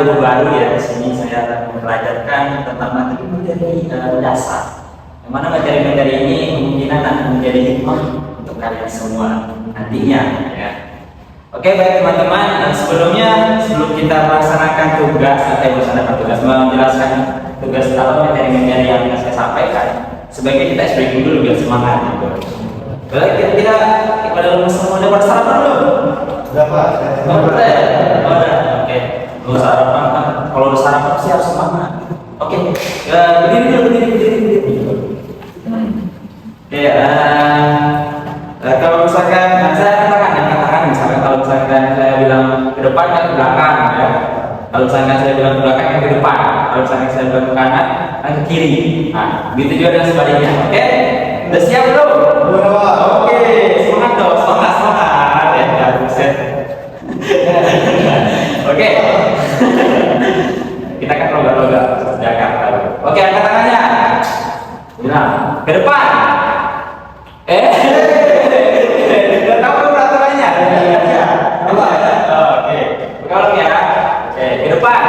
guru baru ya, di sini saya mempelajarkan tentang materi-materi dasar. Yang mana materi-materi ini kemungkinan akan menjadi hikmah untuk kalian semua nantinya ya. Oke, baik teman-teman, sebelum kita melaksanakan tugas menjelaskan tugas atau materi-materi yang saya sampaikan, sebaiknya kita explain dulu biar semangat gitu. Baik, kira-kira pada semua udah pada sarapan belum? Sudah Pak. Udah. Oke. Kalau sarapan kan, kalau udah sarapan sih harus semangat. Oke. Berdiri. Oke. Kalau misalkan saya katakan misalkan kalau misalkan saya bilang ke depan kan ke belakang ya. Kalau misalkan saya bilang ke belakang kan ke depan. Kalau misalkan saya bilang ke kanan kan ke kiri. Nah, begitu juga dengan sebaliknya. Oke. Udah siap belum? Oke, semangat dong, semangat ya, nggak buset. Oke, kita kan loga Jakarta. Oke, angkat tangannya. Bilang ke depan. Udah tahu peraturannya? Oke, kalau ya, oke, ke depan,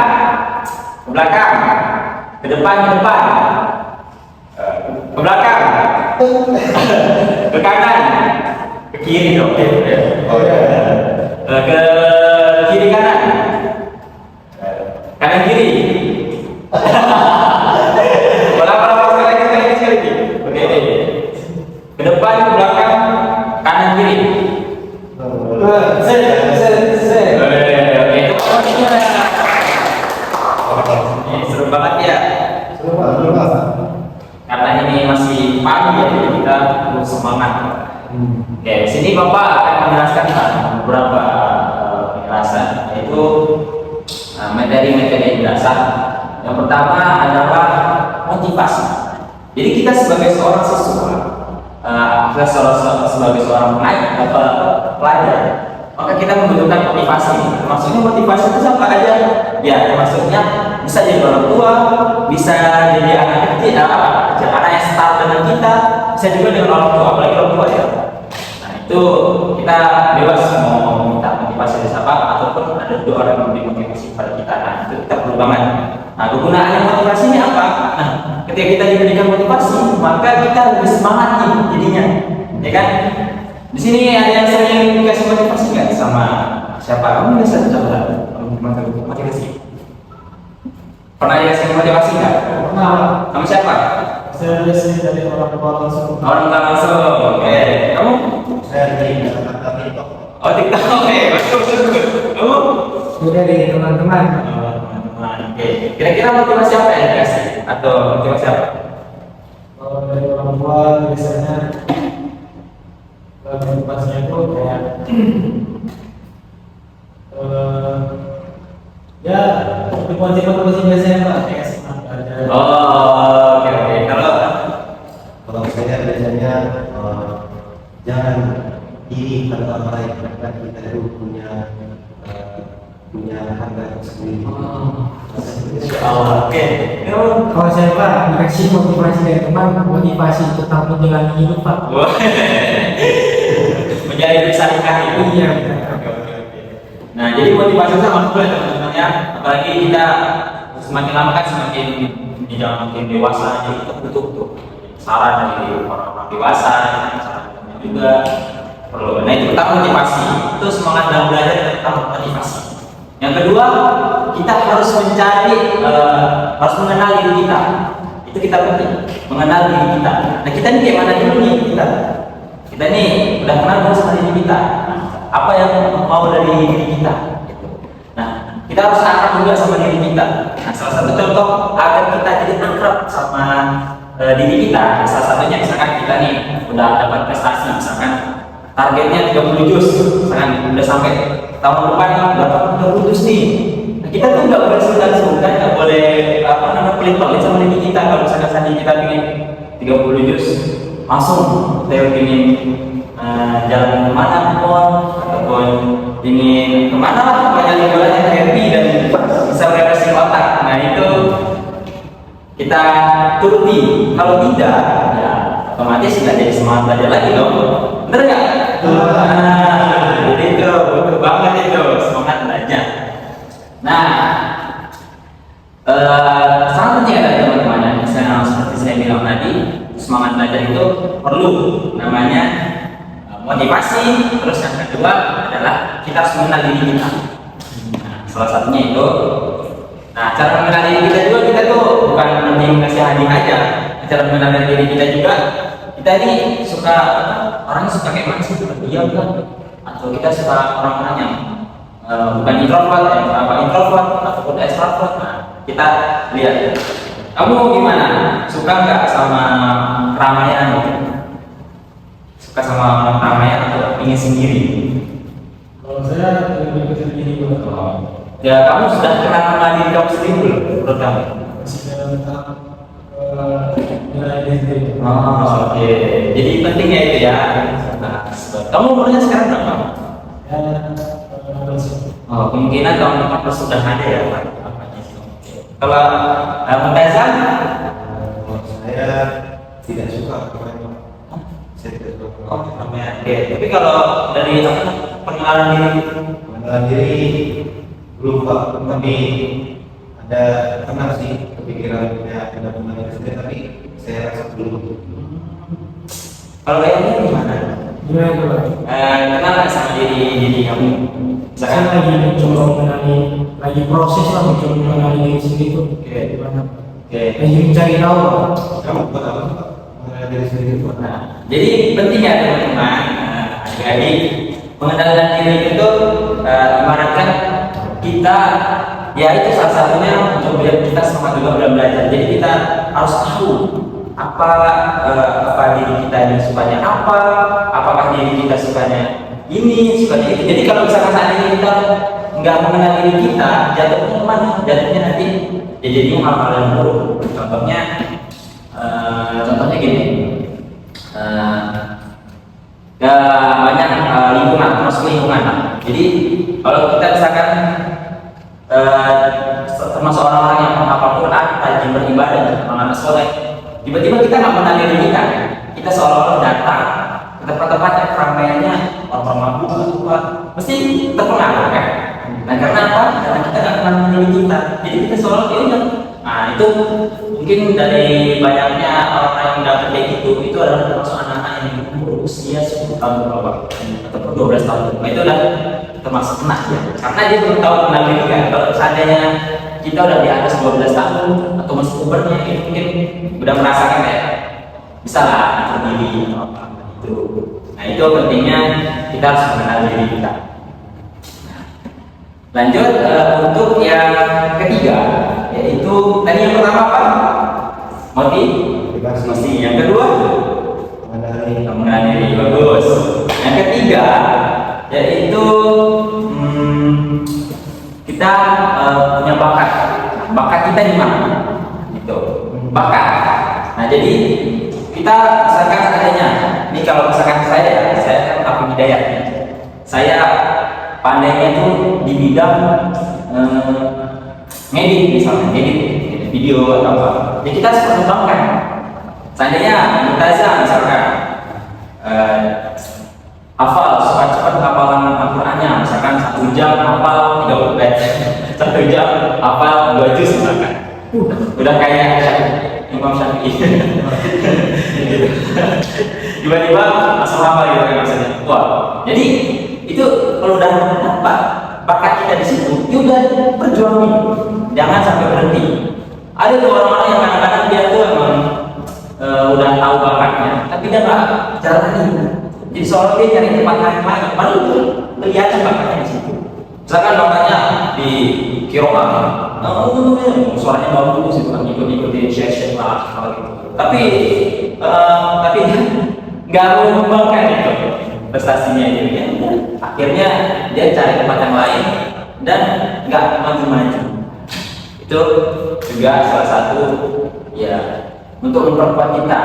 ke belakang, ke depan, ke belakang. Ke kanan, ke kiri dong. Oh ya. Ke kiri kanan, kanan kiri. Bola sekali. Oke. Ke depan, ke belakang, kanan kiri. Oke, itu maksudnya. Seru banget ya. Seru Pak. Karena ini masih pagi ya, jadi kita perlu semangat. Oke, sini Bapak akan menjelaskan beberapa penjelasan, yaitu materi-materi dasar. Yang pertama adalah motivasi. Jadi kita sebagai seorang siswa, sebagai seorang pelajar, maka kita membutuhkan motivasi. Maksudnya motivasi itu apa aja? Ya, maksudnya bisa jadi orang tua, bisa jadi anak kecil, anak yang setara dengan kita, bisa juga dengan orang tua, apalagi orang tua ya. Nah itu kita bebas mau minta motivasi dari siapa, ataupun ada dua orang yang memberi motivasi pada kita. Nah itu kita perlu banget. Nah kegunaan motivasi ini apa? Nah ketika kita diberikan motivasi, maka kita lebih semangat nih jadinya, ya kan? Di sini ada yang sering dikasih motivasi nggak sama siapa? Kamu bisa coba motivasi. Pernah dikasih motivasi nggak? Pernah. Sama siapa? Saya biasanya dari orang tua langsung. Orang tua langsung. Oke. Kamu? Saya dari TikTok. Oh TikTok. Oke. Betul. Kamu? Sudah dari teman-teman. Teman-teman. Oke. Kira-kira motivasi apa yang dikasih? Atau motivasi apa? Kalau dari orang tua biasanya motivasinya itu kayak ya motivasi biasanya Pak, kayak semangat belajar. Oh, oke. Kalau saya biasanya jangan iri pada orang lain, karena kita itu punya harga tersendiri. Oke. Kalau saya Pak, dikasih motivasi dari teman, motivasi tentang menjalani hidup Pak. Menjadi bersyarikat itu. Iya. Oke. Nah, jadi motivasi sama juga teman-teman ya. Apalagi kita semakin lama kan semakin makin dewasa, jadi kita butuh tuh saran dari orang-orang dewasa, saran juga perlu. Nah itu pertama motivasi, itu semangat dalam belajar tentang motivasi. Yang kedua, kita harus harus mengenal diri kita. Itu kita penting, mengenal diri kita. Nah kita ini kayak mana dulu nih kita nih udah kenal belum sama diri kita. Nah, apa yang mau dari diri kita? Nah kita harus akrab juga sama diri kita. Nah salah satu contoh agar kita jadi akrab sama diri kita, salah satunya misalkan kita nih udah dapat prestasi, misalkan targetnya 30 juz, misalkan udah sampai tahun depan nih udah 30 juz nih. Nah, kita tuh nggak boleh sungkan, nggak boleh pelit-pelit sama diri kita. Kalau misalkan tadi kita ingin 30 juz, langsung kita ingin jalan kemana pun, ataupun ingin kemana lah, pokoknya liburan yang happy dan bisa merefreshing otak. Nah itu kita turuti. Kalau tidak, ya otomatis nggak jadi semangat belajar lagi dong. Bener nggak? Jadi itu betul banget itu semangat belajar. Nah motivasi. Terus yang kedua adalah kita harus mengenal diri kita. Nah, salah satunya itu. Nah, cara mengenal diri kita juga, kita tuh bukan nanti ngasih hadiah aja. Cara mengenal diri kita juga, kita ini suka orangnya suka kayak mana sih? Diam kan? Atau kita suka orang-orang yang bukan introvert, introvert ataupun extrovert. Nah, kita lihat. Kamu gimana? Suka nggak sama keramaian? Suka sama keramaian atau ingin sendiri? Kalau saya lebih ke sendiri dulu. Ya, kamu sudah kenal sama diri kamu sendiri belum? Menurut kamu? Masih dalam tahap nilai diri sendiri. Oh, oke. Jadi penting ya itu ya. Nah, kamu umurnya sekarang berapa? Ya, Oh, kemungkinan tahun depan sudah ada ya Pak. Kalau Muntazam? Saya tidak suka keramaian. Saya tidak suka Oh, keramaian. keramaian. Oke. Tapi kalau dari pengenalan diri, Mengenal diri belum Pak, tapi ada pernah sih kepikiran punya mengenal diri sendiri, tapi saya rasa belum. kalau kayaknya gimana? gimana itu Pak? Kenal nggak sama diri kamu? Saya Misalkan, lagi mencoba mengenali, lagi proses lah mencoba mengenali diri sendiri itu. Oke. Gimana? oke. Lagi mencari tahu Pak. Kamu buat apa Pak? Mengenal diri sendiri Pak? Nah, jadi penting ya teman-teman. Jadi pengenalan diri itu ibaratkan kita, ya itu salah satunya untuk biar kita semangat juga dalam belajar. Jadi kita harus tahu apa diri kita ini sukanya apa, apakah diri kita sukanya ini, sukanya itu. Jadi kalau misalkan saat ini kita nggak mengenal diri kita, jatuhnya kemana? Jatuhnya nanti ya jadi hal-hal yang buruk. Contohnya gini. Banyak lingkungan, termasuk lingkungan. Jadi kalau kita misalkan termasuk orang-orang yang menghafal Quran, rajin beribadah, orang-orang soleh, tiba-tiba kita nggak mengenal diri kita seolah-olah datang ke tempat-tempat yang keramaiannya orang mabuk atau apa, mesti terpengaruh kan? Nah karena apa? Karena kita nggak kenal diri kita, jadi kita seolah ya udah. Nah itu mungkin dari banyaknya orang yang dapat kayak gitu, itu adalah termasuk anak-anak yang berusia 10 tahun ke bawah ataupun 12 tahun. Nah itu udah termasuk kena ya, karena dia belum tahu kenal diri kan. Kalau seandainya kita udah di atas 12 tahun atau masih pubernya, itu mungkin udah merasakan ya bisa lah berdiri atau apa itu. Nah itu pentingnya kita harus mengenal diri kita. Lanjut untuk yang ketiga, yaitu tadi yang pertama apa? Motivasi. Yang kedua mengenal diri. Bagus. Yang ketiga yaitu kita punya bakat. Bakat kita di mana? Itu bakat. Nah jadi kita misalkan adanya, ini kalau misalkan saya kan Abu Hidayat, saya pandainya itu di bidang ngedit, misalnya ngedit video atau apa. Jadi kita harus mengembangkan. Seandainya Muntazam misalkan hafal cepat-cepat hafalan Al-Qur'annya, misalkan 1 jam hafal 30 bait, 1 jam hafal 2 juz misalkan. Udah kayak Imam Syafi'i. Gitu. Tiba-tiba langsung hafal gitu kan maksudnya. Wah, jadi itu kalau udah dapat bakat kita di situ, ya udah perjuangin, jangan sampai berhenti. Ada tuh orang-orang yang kadang-kadang dia tuh emang udah tahu bakatnya, tapi dia nggak jalanin. Jadi soalnya dia cari tempat lain, baru kelihatan bakatnya di situ. Misalkan bakatnya di kiroah, suaranya bagus, itu kan ikut-ikutin session lah, gitu. Tapi nggak mau mengembangkan itu prestasinya itu ya. Akhirnya dia cari tempat yang lain dan nggak maju-maju. Itu juga salah satu ya untuk memperkuat kita,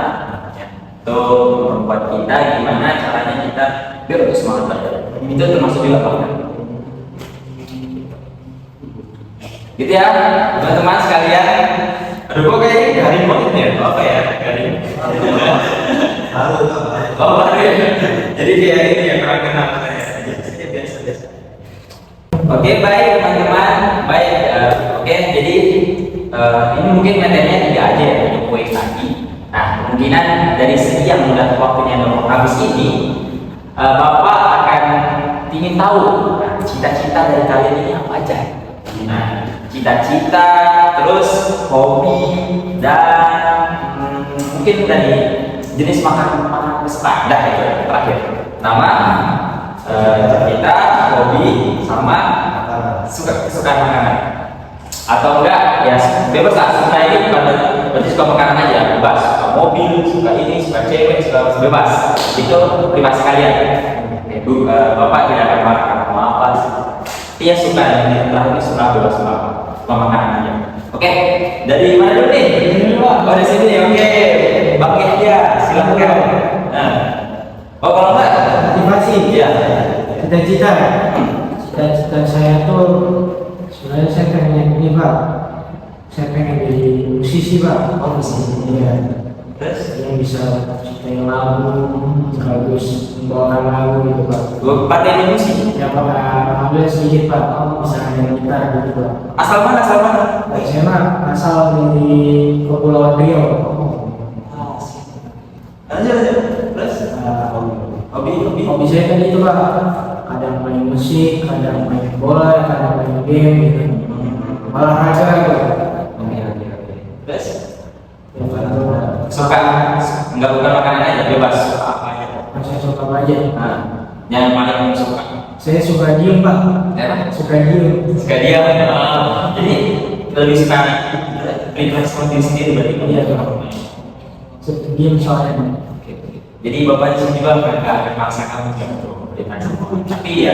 untuk memperkuat kita gimana caranya kita biar lebih semangat belajar. Itu termasuk juga bakat. Gitu ya teman-teman sekalian. Aduh kok kayak garing banget ya, apa ya garing. Oh baru ya. Jadi dia ini yang kurang kenal saya. Biasa. Oke baik teman-teman, baik. Oke jadi ini mungkin materinya 3 aja ya untuk poin tadi. Nah kemungkinan dari segi yang udah waktunya udah habis ini, Bapak akan ingin tahu cita-cita dari kalian ini apa aja. Nah, cita-cita, terus hobi, dan mungkin dari jenis makanan kesukaan. Dah itu terakhir. Nama, cita-cita, hobi, sama kesukaan makanan. Atau enggak ya bebas lah, suka ini berarti suka makanan aja, bebas, suka mobil, suka ini, suka cewek, suka bebas, itu privasi kalian. Bapak tidak akan marah karena mau apa sih, iya suka yang terakhir ini suka bebas, suka makanan aja. Oke, dari mana dulu nih? Oh di sini, oke. Bang Yahya, silahkan. Nah, oh kalau enggak Motivasi. ya. Cita-cita. Cita-cita saya tuh sebenarnya saya pengen ini Pak. Saya pengen jadi musisi Pak. Oh musisi. Iya. Terus Yang bisa ciptain lagu, sekaligus membawakan lagu gitu Pak. gue pakai musik. Ya Pak, alhamdulillah sedikit Pak. Kamu bisa main gitar gitu Pak. Asal mana? Asal mana? Saya mah asal dari Kepulauan Riau. Aja. Terus hobi. Hobi saya kan itu Pak. Kadang main musik, kadang main bola, kadang main game gitu. Olahraga gitu. Terus Ya, suka nggak bukan makanan aja, bebas suka apa aja. saya suka aja. Nah, yang paling suka Saya suka diem Pak. ya Suka diem. suka dia. Jadi lebih suka prefer sama diri sendiri berarti. Iya Pak. Suka diem soalnya Pak. Jadi bapak di sini juga nggak akan maksa kamu untuk beriman sama orang. Tapi ya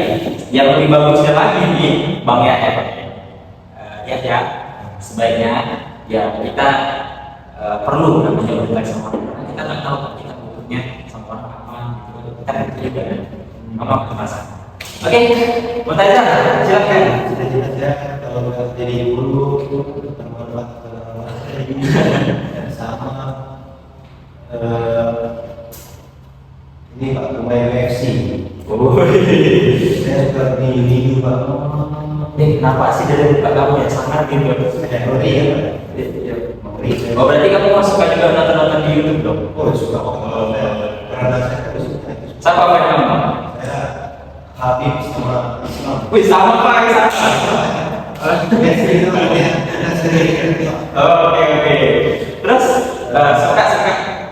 yang lebih bagusnya lagi nih bang ya sebaiknya ya kita perlu namanya beriman sama orang. Karena kita nggak tahu kita butuhnya sama orang apa gitu. Kita kan juga apa masa. Oke, Mutaza, silakan. Cita-cita saya kalau jadi guru bermanfaat sama ini Pak pemain UFC. Oh, Saya suka video Pak. kenapa sih dari buka kamu yang sangat gitu? Teori ya Pak. Iya. Teori. Oh berarti kamu suka juga nonton di YouTube dong? Oh suka Pak. Karena saya harus suka itu. Siapa fan kamu? Saya Habib sama Islam. Wih sama Pak, sama. Biasa itu ya. Sendiri. Oh, oke. Terus suka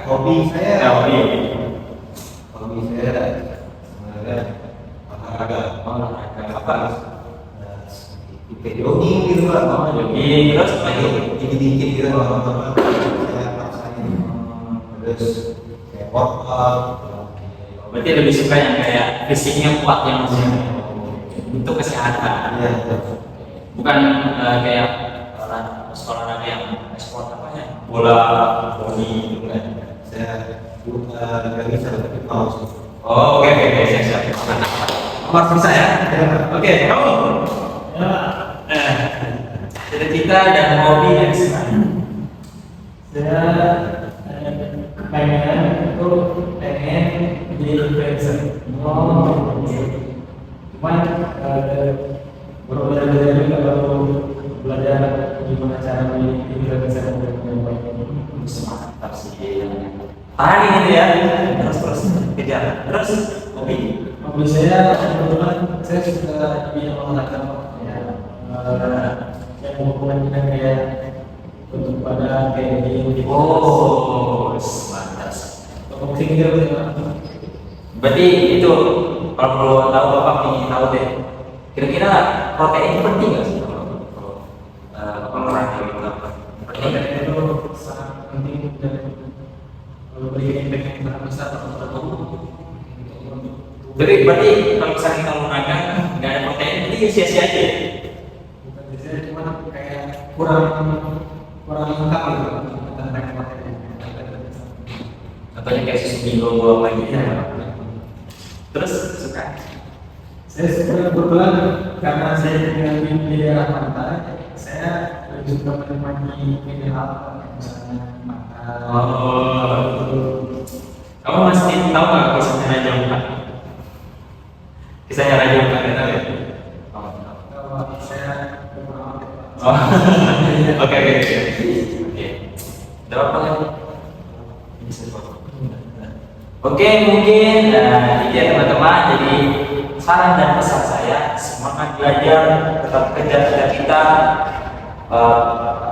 Hobi saya. hobi. Hobi saya sebenarnya olahraga. Olahraga apa? Jogging gitu Pak. Oh, jogging. Terus apa lagi? Dikit-dikit gitu teman-teman. Saya paksain. Terus kayak workout. Berarti lebih suka yang kayak fisiknya kuat yang untuk kesehatan. Iya. Bukan kayak olahraga yang sport apa ya? Bola, voli gitu kan. Saya nggak bisa tapi mau sih. Oh, oke, siap. Nomor bisa ya? Oke, kamu? Cita-cita dan hobi yang sekarang. Saya kepengen itu pengen jadi influencer. Oh, cuman baru belajar juga baru belajar gimana cara menjadi influencer yang baik. Mantap sih. Tahan ini ya. Terus kejar. Terus hobi. Hobi saya kebetulan saya suka bidang olahraga ya. Yang berhubungan dengan kayak untuk badan kayak gini. Oh, mantap. Boxing gitu ya. Berarti itu kalau perlu tahu bapak ingin tahu deh. Kira-kira protein penting nggak sih kalau olahraga gitu? Penting nggak? Protein itu sangat penting dan kalau beli impact yang sangat besar pada tubuh. Jadi berarti kalau misalnya kita olahraga nggak ada protein, jadi sia-sia aja. Ya? Bukan biasanya cuma kayak kurang lengkap gitu tentang protein. Contohnya kayak susu Milo apa gitu ya. Terus suka? Saya suka kebetulan karena saya tinggal di daerah pantai, saya lebih suka menikmati mineral misalnya makan. Oh. Kamu masih tahu nggak kisahnya Raja Empat? Kisahnya Raja Empat nggak tahu ya? Kalau saya Oh, oke. Ada apa lagi? Oke, mungkin ya teman-teman. saran dan pesan saya, semangat belajar, tetap kejar cita-cita.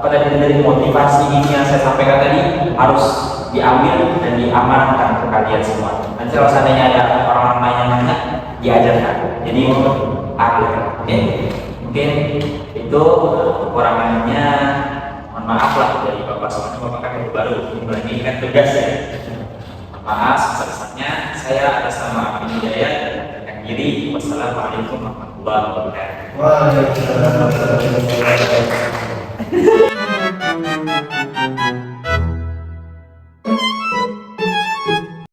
Pada dari motivasi ini yang saya sampaikan tadi harus diambil dan diamankan ke kalian semua. Nanti kalau seandainya ada orang-orang lain yang nanya, diajarkan. Jadi ambil, oke? Mungkin itu kekurangannya. Mohon maaf lah dari bapak semuanya, bapak kan baru ini kan tugas ya. Maaf sebesar-besarnya. Saya atas nama Amin Hidayat dan diri. Wassalamualaikum warahmatullahi wabarakatuh. Waalaikumsalam.